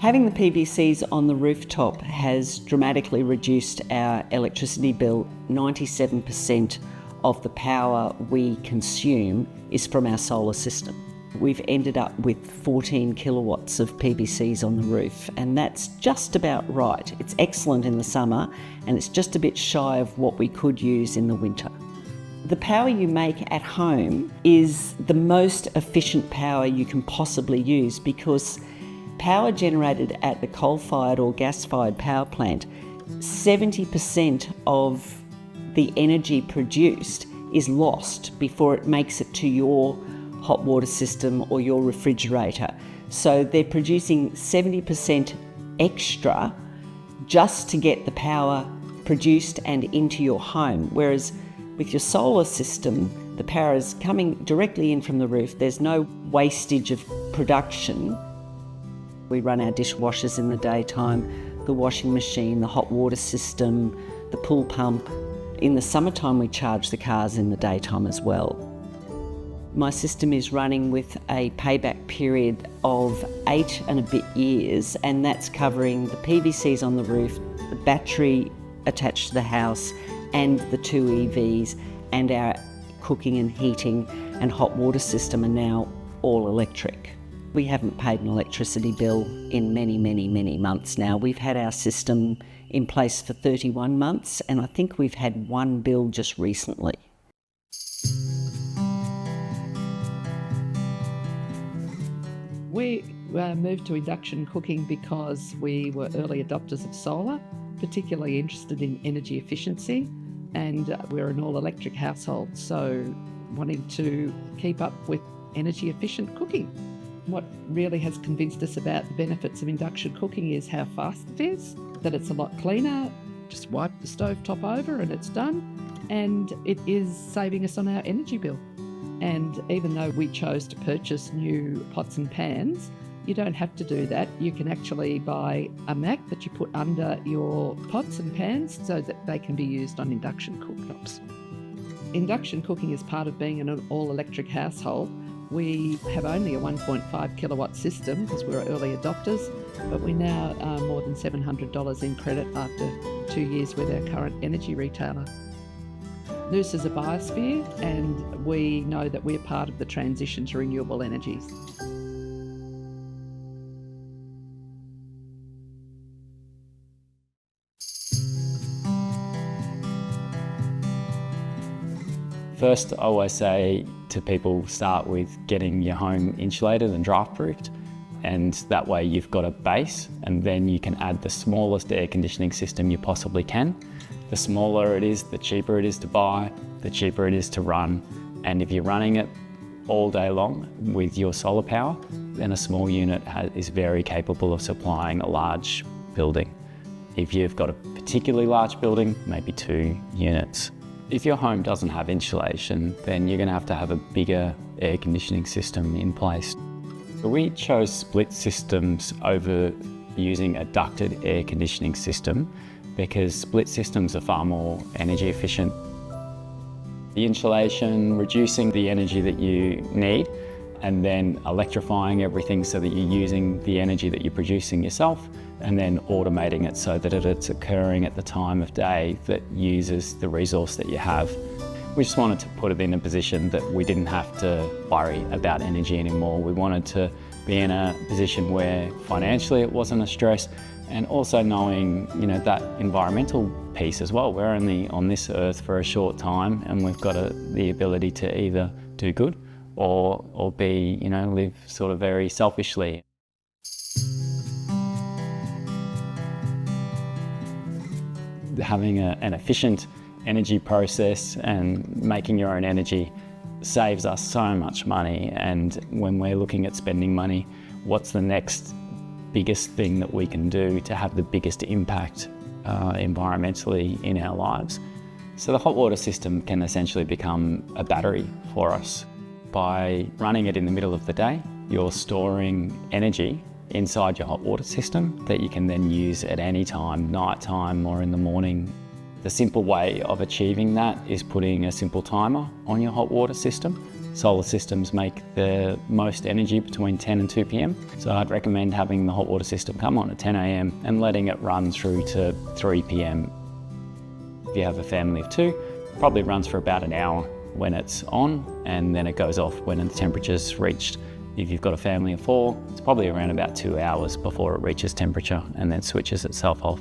Having the PVCs on the rooftop has dramatically reduced our electricity bill. 97% of the power we consume is from our solar system. We've ended up with 14 kilowatts of PVCs on the roof, and that's just about right. It's excellent in the summer, and it's just a bit shy of what we could use in the winter. The power you make at home is the most efficient power you can possibly use, because power generated at the coal-fired or gas-fired power plant, 70% of the energy produced is lost before it makes it to your hot water system or your refrigerator. So they're producing 70% extra just to get the power produced and into your home. Whereas with your solar system, the power is coming directly in from the roof. There's no wastage of production. We run our dishwashers in the daytime, the washing machine, the hot water system, the pool pump. In the summertime, we charge the cars in the daytime as well. My system is running with a payback period of 8 and a bit years, and that's covering the PVCs on the roof, the battery attached to the house, and the 2 EVs, and our cooking and heating and hot water system are now all electric. We haven't paid an electricity bill in many, many, many months now. We've had our system in place for 31 months, and I think we've had one bill just recently. We moved to induction cooking because we were early adopters of solar, particularly interested in energy efficiency, and we're an all-electric household, so wanting to keep up with energy efficient cooking. What really has convinced us about the benefits of induction cooking is how fast it is, that it's a lot cleaner. Just wipe the stove top over and it's done, and it is saving us on our energy bill. And even though we chose to purchase new pots and pans, you don't have to do that. You can actually buy a mat that you put under your pots and pans so that they can be used on induction cooktops. Induction cooking is part of being an all-electric household. We have only a 1.5 kilowatt system because we're early adopters, but we now are more than $700 in credit after 2 years with our current energy retailer. Noosa is a biosphere, and we know that we're part of the transition to renewable energies. First, I always say to people, start with getting your home insulated and draft-proofed, and that way you've got a base, and then you can add the smallest air conditioning system you possibly can. The smaller it is, the cheaper it is to buy, the cheaper it is to run, and if you're running it all day long with your solar power, then a small unit is very capable of supplying a large building. If you've got a particularly large building, maybe 2 units. If your home doesn't have insulation, then you're going to have a bigger air conditioning system in place. We chose split systems over using a ducted air conditioning system because split systems are far more energy efficient. The insulation, reducing the energy that you need, and then electrifying everything so that you're using the energy that you're producing yourself, and then automating it so that it's occurring at the time of day that uses the resource that you have. We just wanted to put it in a position that we didn't have to worry about energy anymore. We wanted to be in a position where financially it wasn't a stress, and also knowing, that environmental piece as well. We're only on this earth for a short time, and we've got the ability to either do good or be, live sort of very selfishly. Having an efficient energy process and making your own energy saves us so much money, and when we're looking at spending money, what's the next biggest thing that we can do to have the biggest impact environmentally in our lives? So the hot water system can essentially become a battery for us. By running it in the middle of the day, you're storing energy inside your hot water system that you can then use at any time, night time or in the morning. The simple way of achieving that is putting a simple timer on your hot water system solar systems make the most energy between 10 and 2 p.m. So I'd recommend having the hot water system come on at 10 a.m. and letting it run through to 3 p.m. If you have a family of 2, it probably runs for about an hour when it's on, and then it goes off when the temperature's reached. If you've got a family of 4, it's probably around about 2 hours before it reaches temperature and then switches itself off.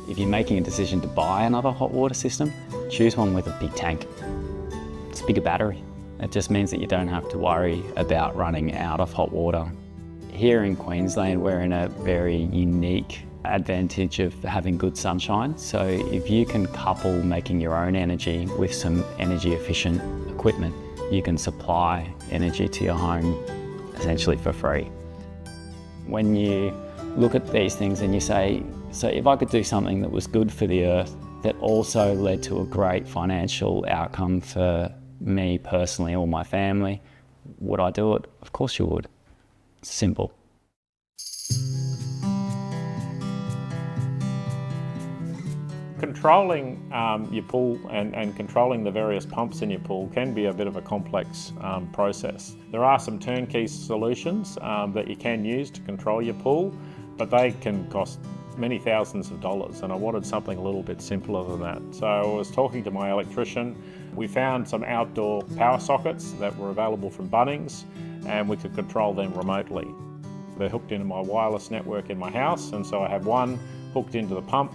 If you're making a decision to buy another hot water system, choose one with a big tank. It's a bigger battery. It just means that you don't have to worry about running out of hot water. Here in Queensland, we're in a very unique advantage of having good sunshine. So if you can couple making your own energy with some energy efficient equipment, you can supply energy to your home essentially for free. When you look at these things and you say, so if I could do something that was good for the earth, that also led to a great financial outcome for me personally or my family, would I do it? Of course you would. It's simple. Controlling your pool and controlling the various pumps in your pool can be a bit of a complex process. There are some turnkey solutions that you can use to control your pool, but they can cost many thousands of dollars, and I wanted something a little bit simpler than that. So I was talking to my electrician. We found some outdoor power sockets that were available from Bunnings, and we could control them remotely. They're hooked into my wireless network in my house, and so I have one hooked into the pump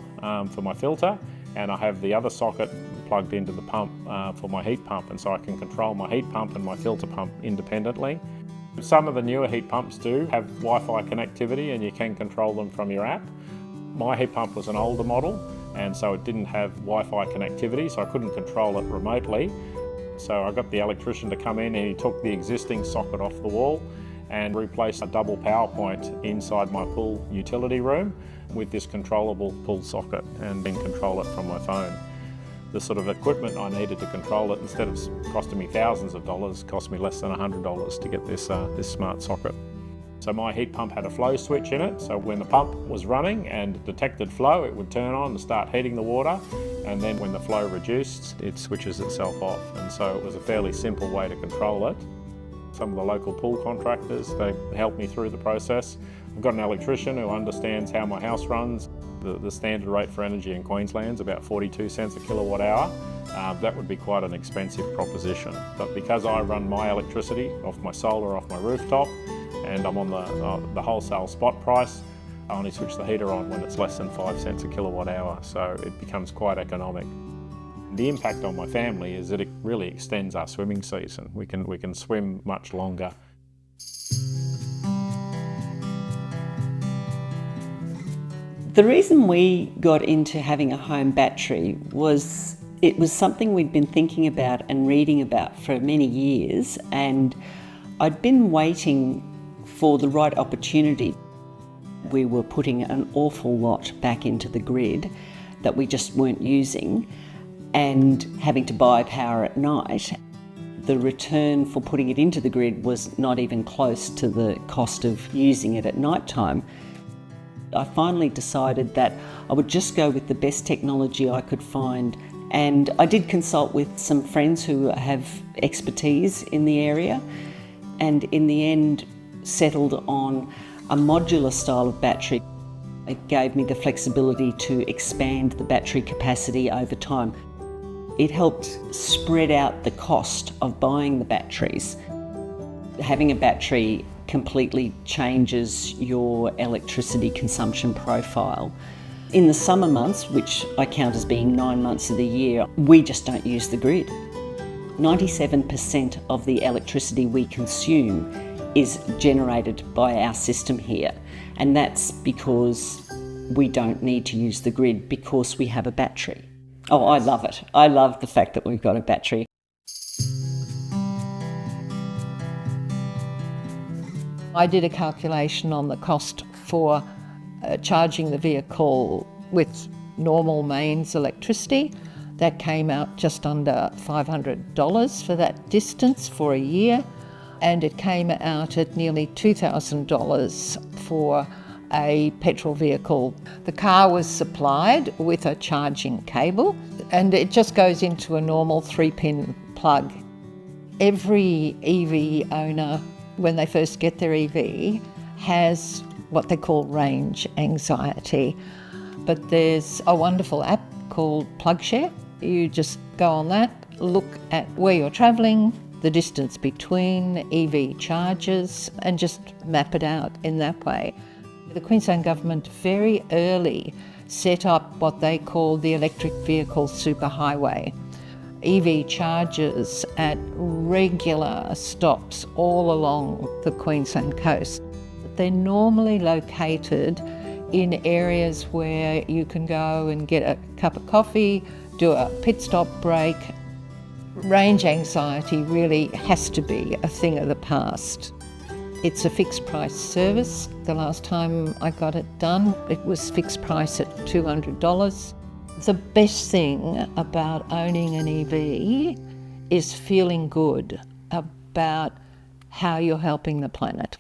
for my filter, and I have the other socket plugged into the pump for my heat pump, and so I can control my heat pump and my filter pump independently. Some of the newer heat pumps do have Wi-Fi connectivity, and you can control them from your app. My heat pump was an older model, and so it didn't have Wi-Fi connectivity, so I couldn't control it remotely. So I got the electrician to come in, and he took the existing socket off the wall and replaced a double power point inside my pool utility room with this controllable pool socket, and then control it from my phone. The sort of equipment I needed to control it, instead of costing me thousands of dollars, cost me less than $100 to get this smart socket. So my heat pump had a flow switch in it, so when the pump was running and detected flow, it would turn on and start heating the water, and then when the flow reduced, it switches itself off. And so it was a fairly simple way to control it. Some of the local pool contractors, they helped me through the process. I've got an electrician who understands how my house runs. The standard rate for energy in Queensland is about 42 cents a kilowatt hour. That would be quite an expensive proposition. But because I run my electricity off my solar, off my rooftop, and I'm on the wholesale spot price, I only switch the heater on when it's less than 5 cents a kilowatt hour, so it becomes quite economic. The impact on my family is that it really extends our swimming season. We can swim much longer. The reason we got into having a home battery was it was something we'd been thinking about and reading about for many years, and I'd been waiting for the right opportunity. We were putting an awful lot back into the grid that we just weren't using, and having to buy power at night. The return for putting it into the grid was not even close to the cost of using it at night time. I finally decided that I would just go with the best technology I could find, and I did consult with some friends who have expertise in the area, and in the end settled on a modular style of battery. It gave me the flexibility to expand the battery capacity over time. It helped spread out the cost of buying the batteries. Having a battery completely changes your electricity consumption profile. In the summer months, which I count as being 9 months of the year, we just don't use the grid. 97% of the electricity we consume is generated by our system here, and that's because we don't need to use the grid because we have a battery. Oh, I love it. I love the fact that we've got a battery. I did a calculation on the cost for charging the vehicle with normal mains electricity. That came out just under $500 for that distance for a year, and it came out at nearly $2,000 for a petrol vehicle. The car was supplied with a charging cable, and it just goes into a normal 3-pin plug. Every EV owner, when they first get their EV, has what they call range anxiety. But there's a wonderful app called PlugShare. You just go on that, look at where you're travelling, the distance between EV charges, and just map it out in that way. The Queensland Government very early set up what they call the electric vehicle superhighway. EV chargers at regular stops all along the Queensland coast. They're normally located in areas where you can go and get a cup of coffee, do a pit stop break. Range anxiety really has to be a thing of the past. It's a fixed price service. The last time I got it done, it was fixed price at $200. The best thing about owning an EV is feeling good about how you're helping the planet.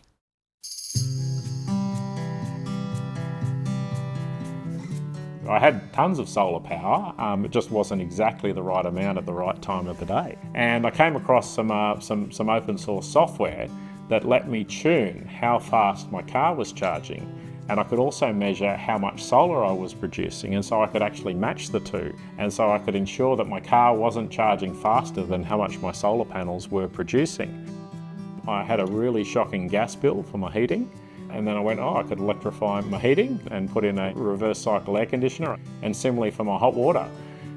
I had tons of solar power, it just wasn't exactly the right amount at the right time of the day. And I came across some open source software that let me tune how fast my car was charging. And I could also measure how much solar I was producing, and so I could actually match the two. And so I could ensure that my car wasn't charging faster than how much my solar panels were producing. I had a really shocking gas bill for my heating. And then I went, I could electrify my heating and put in a reverse cycle air conditioner, and similarly for my hot water.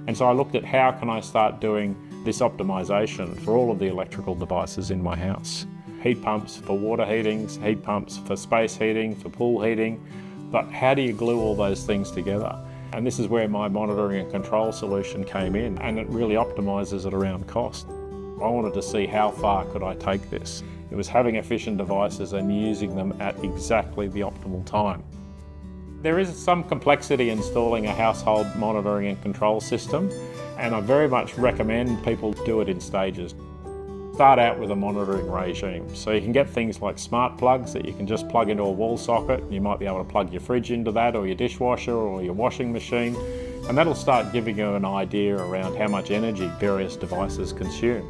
And so I looked at how can I start doing this optimization for all of the electrical devices in my house. Heat pumps for water heatings, heat pumps for space heating, for pool heating. But how do you glue all those things together? And this is where my monitoring and control solution came in, and it really optimizes it around cost. I wanted to see how far could I take this. It was having efficient devices and using them at exactly the optimal time. There is some complexity installing a household monitoring and control system, and I very much recommend people do it in stages. Start out with a monitoring regime. So you can get things like smart plugs that you can just plug into a wall socket. You might be able to plug your fridge into that, or your dishwasher, or your washing machine, and that'll start giving you an idea around how much energy various devices consume.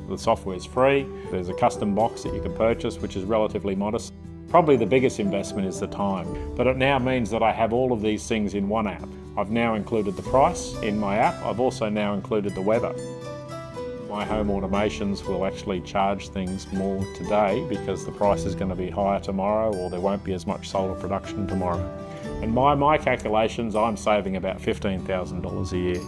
The software is free. There's a custom box that you can purchase, which is relatively modest. Probably the biggest investment is the time, but it now means that I have all of these things in one app. I've now included the price in my app. I've also now included the weather. My home automations will actually charge things more today because the price is going to be higher tomorrow, or there won't be as much solar production tomorrow. And by my calculations, I'm saving about $15,000 a year.